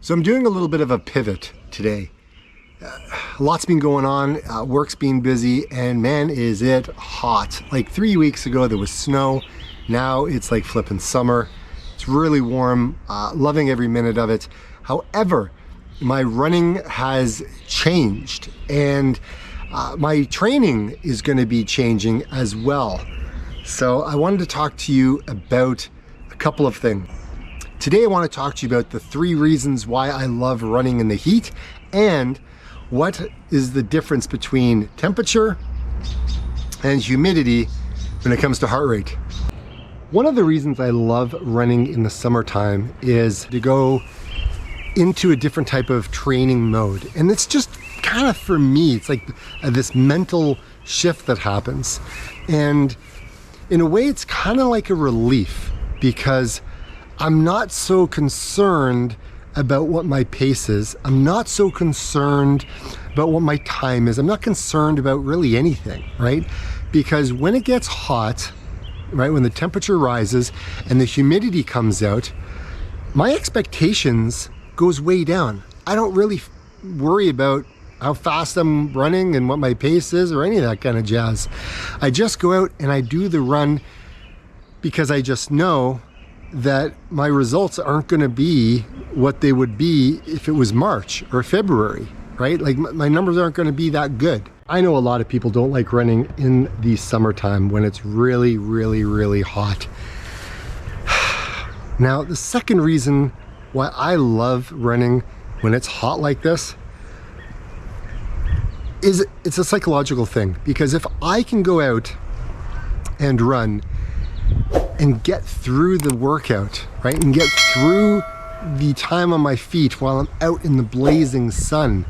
So I'm doing a little bit of a pivot today. A lot's been going on, work's been busy, and man is it hot. Like 3 weeks ago there was snow, now it's like flipping summer. It's really warm, loving every minute of it. However, my running has changed and my training is going to be changing as well. So I wanted to talk to you about a couple of things. Today I want to talk to you about the 3 reasons why I love running in the heat and what is the difference between temperature and humidity when it comes to heart rate. One of the reasons I love running in the summertime is to go into a different type of training mode. And it's just kind of, for me, it's like this mental shift that happens. And in a way, it's kind of like a relief because I'm not so concerned about what my pace is. I'm not so concerned about what my time is. I'm not concerned about really anything, right? Because when it gets hot, right, when the temperature rises and the humidity comes out, my expectations goes way down. I don't really worry about how fast I'm running and what my pace is or any of that kind of jazz. I just go out and I do the run because I just know that my results aren't going to be what they would be if it was March or February, right? Like my numbers aren't going to be that good. I know a lot of people don't like running in the summertime when it's really, really, really hot. Now, the second reason why I love running when it's hot like this is it's a psychological thing, because if I can go out and run and get through the workout, right, and get through the time on my feet while I'm out in the blazing sun,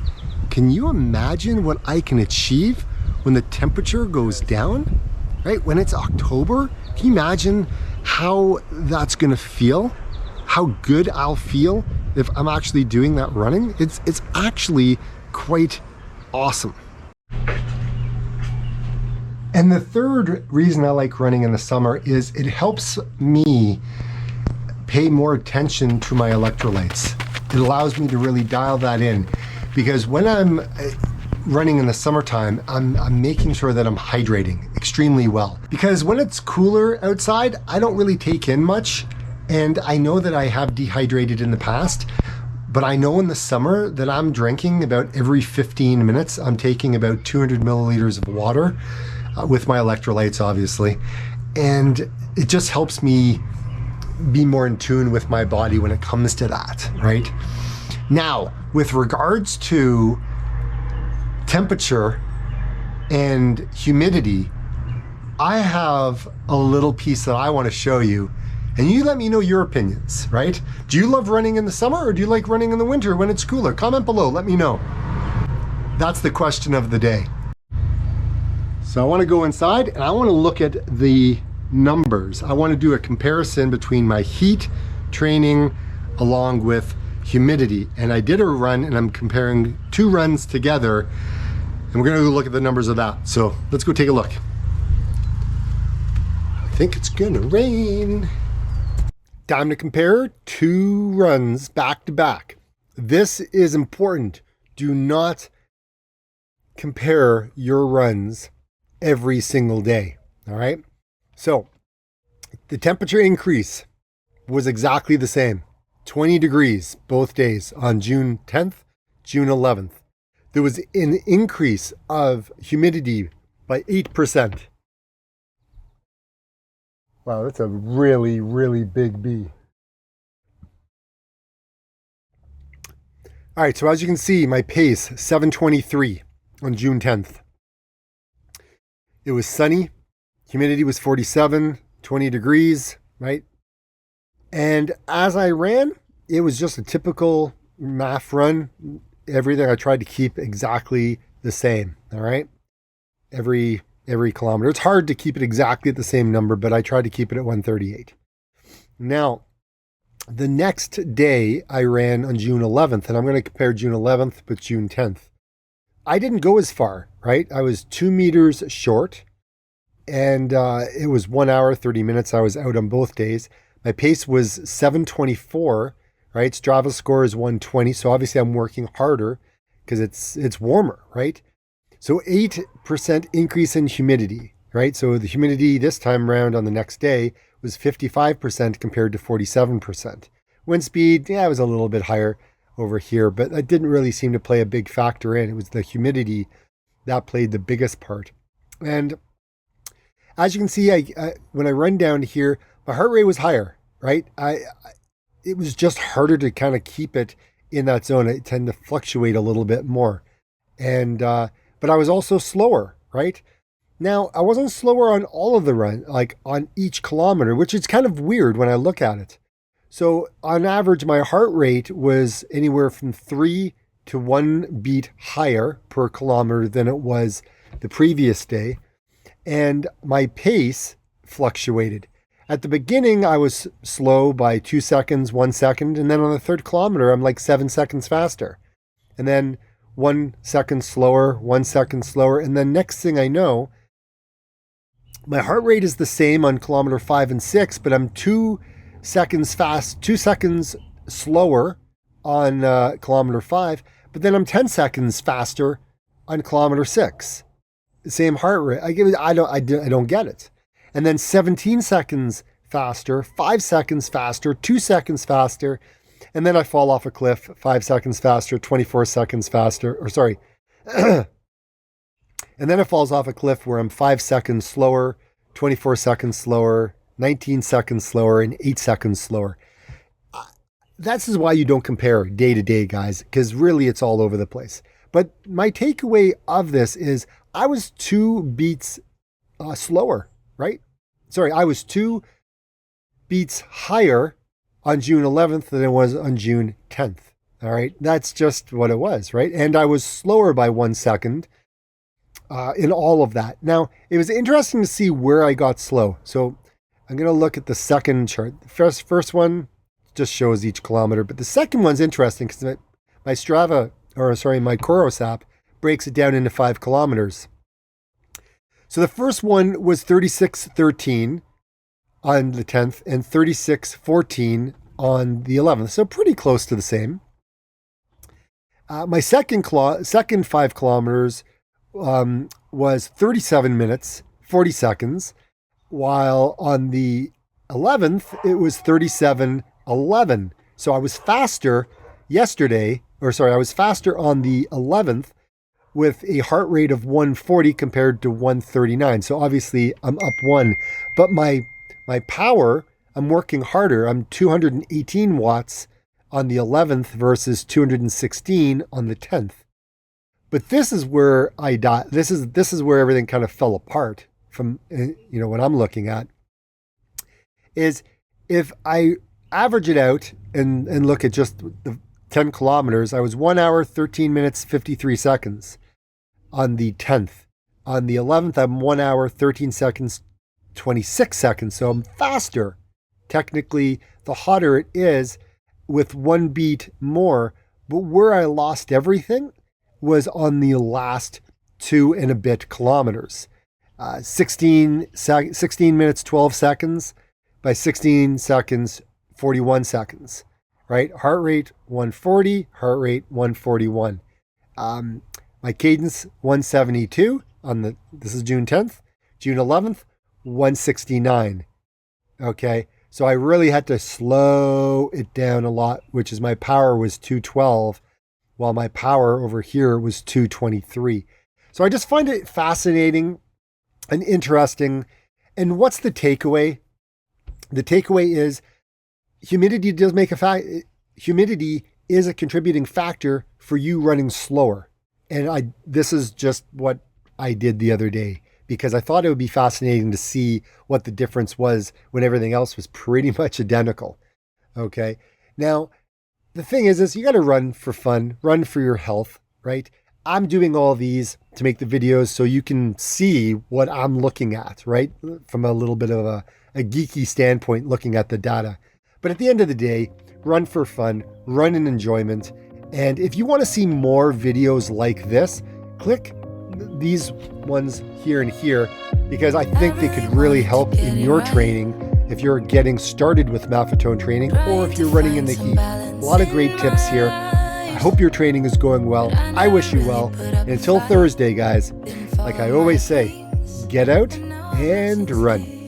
can you imagine what I can achieve when the temperature goes down, right? When it's October, can you imagine how that's gonna feel? How good I'll feel if I'm actually doing that running? It's actually quite awesome. And the third reason I like running in the summer is it helps me pay more attention to my electrolytes. It allows me to really dial that in, because when I'm running in the summertime, I'm making sure that I'm hydrating extremely well. Because when it's cooler outside, I don't really take in much, and I know that I have dehydrated in the past, but I know in the summer that I'm drinking about every 15 minutes. I'm taking about 200 milliliters of water with my electrolytes, obviously. And it just helps me be more in tune with my body when it comes to that, right? Now, with regards to temperature and humidity, I have a little piece that I want to show you, and you let me know your opinions, right? Do you love running in the summer, or do you like running in the winter when it's cooler? Comment below, let me know. That's the question of the day. So I want to go inside and I want to look at the numbers. I want to do a comparison between my heat training along with humidity. And I did a run and I'm comparing 2 runs together, and we're going to go look at the numbers of that. So let's go take a look. I think it's going to rain. Time to compare 2 runs back to back. This is important. Do not compare your runs every single day. All right. So the temperature increase was exactly the same. 20 degrees both days on June 10th, June 11th. There was an increase of humidity by 8%. Wow, that's a really, really big B. All right, so as you can see, my pace, 7:23 on June 10th. It was sunny, humidity was 47, 20 degrees, right? And as I ran, it was just a typical MAF run. Everything I tried to keep exactly the same, all right? Every kilometer. It's hard to keep it exactly at the same number, but I tried to keep it at 138. Now, the next day I ran on June 11th, and I'm going to compare June 11th with June 10th. I didn't go as far, right? I was 2 meters short, and it was 1 hour, 30 minutes. I was out on both days. My pace was 7:24, right? Strava score is 120. So obviously I'm working harder because it's warmer, right? So 8% increase in humidity, right? So the humidity this time around on the next day was 55% compared to 47%. Wind speed, yeah, it was a little bit higher over here, but that didn't really seem to play a big factor in. It was the humidity that played the biggest part. And as you can see, when I run down here, my heart rate was higher, right? It was just harder to kind of keep it in that zone. I tend to fluctuate a little bit more. And, but I was also slower, right? Now, I wasn't slower on all of the run, like on each kilometer, which is kind of weird when I look at it. So on average, my heart rate was anywhere from 3 to 1 beat higher per kilometer than it was the previous day. And my pace fluctuated. At the beginning, I was slow by 2 seconds, 1 second. And then on the third kilometer, I'm like 7 seconds faster. And then 1 second slower, 1 second slower. And then next thing I know, my heart rate is the same on kilometer 5 and 6, but I'm 2 seconds fast, 2 seconds slower on kilometer 5, but then I'm 10 seconds faster on kilometer 6. The same heart rate. I don't get it. And then 17 seconds faster, 5 seconds faster, 2 seconds faster, and then I fall off a cliff 5 seconds faster, 24 seconds faster, and then it falls off a cliff where I'm 5 seconds slower, 24 seconds slower, 19 seconds slower, and 8 seconds slower. This is why you don't compare day to day, guys, because really it's all over the place. But my takeaway of this is I was 2 beats slower, right? Sorry, I was 2 beats higher on June 11th than it was on June 10th. All right, that's just what it was, right? And I was slower by 1 second in all of that. Now, it was interesting to see where I got slow. So I'm going to look at the second chart. The first one just shows each kilometer, but the second one's interesting because my Coros app breaks it down into 5 kilometers. So the first one was 36:13 on the 10th and 36:14 on the 11th. So pretty close to the same. My second 5 kilometers was 37 minutes, 40 seconds, while on the 11th, it was 37:11. So I was faster I was faster on the 11th with a heart rate of 140 compared to 139. So obviously I'm up 1, but my power, I'm working harder. I'm 218 watts on the 11th versus 216 on the 10th. But this is where I died. This is where everything kind of fell apart from, what I'm looking at is if I average it out and look at just the 10 kilometers, I was 1 hour, 13 minutes, 53 seconds on the 10th. On the 11th, I'm 1 hour, 13 seconds, 26 seconds. So I'm faster. Technically, the hotter it is with 1 beat more. But where I lost everything was on the last 2 and a bit kilometers. 16 minutes, 12 seconds by 16 seconds, 41 seconds, right? Heart rate 140, heart rate 141. My cadence 172 this is June 10th, June 11th, 169. Okay. So I really had to slow it down a lot, which is my power was 212, while my power over here was 223. So I just find it fascinating and interesting. And what's the takeaway? The takeaway is humidity humidity is a contributing factor for you running slower. And this is just what I did the other day because I thought it would be fascinating to see what the difference was when everything else was pretty much identical. Okay. Now, the thing is you got to run for fun, run for your health, right? I'm doing all these to make the videos so you can see what I'm looking at, right? From a little bit of a geeky standpoint, looking at the data. But at the end of the day, run for fun, run in enjoyment. And if you want to see more videos like this, click these ones here and here, because I think they could really help in your training if you're getting started with Maffetone training or if you're running in the heat. A lot of great tips here. I hope your training is going well. I wish you well. And until Thursday, guys, like I always say, get out and run.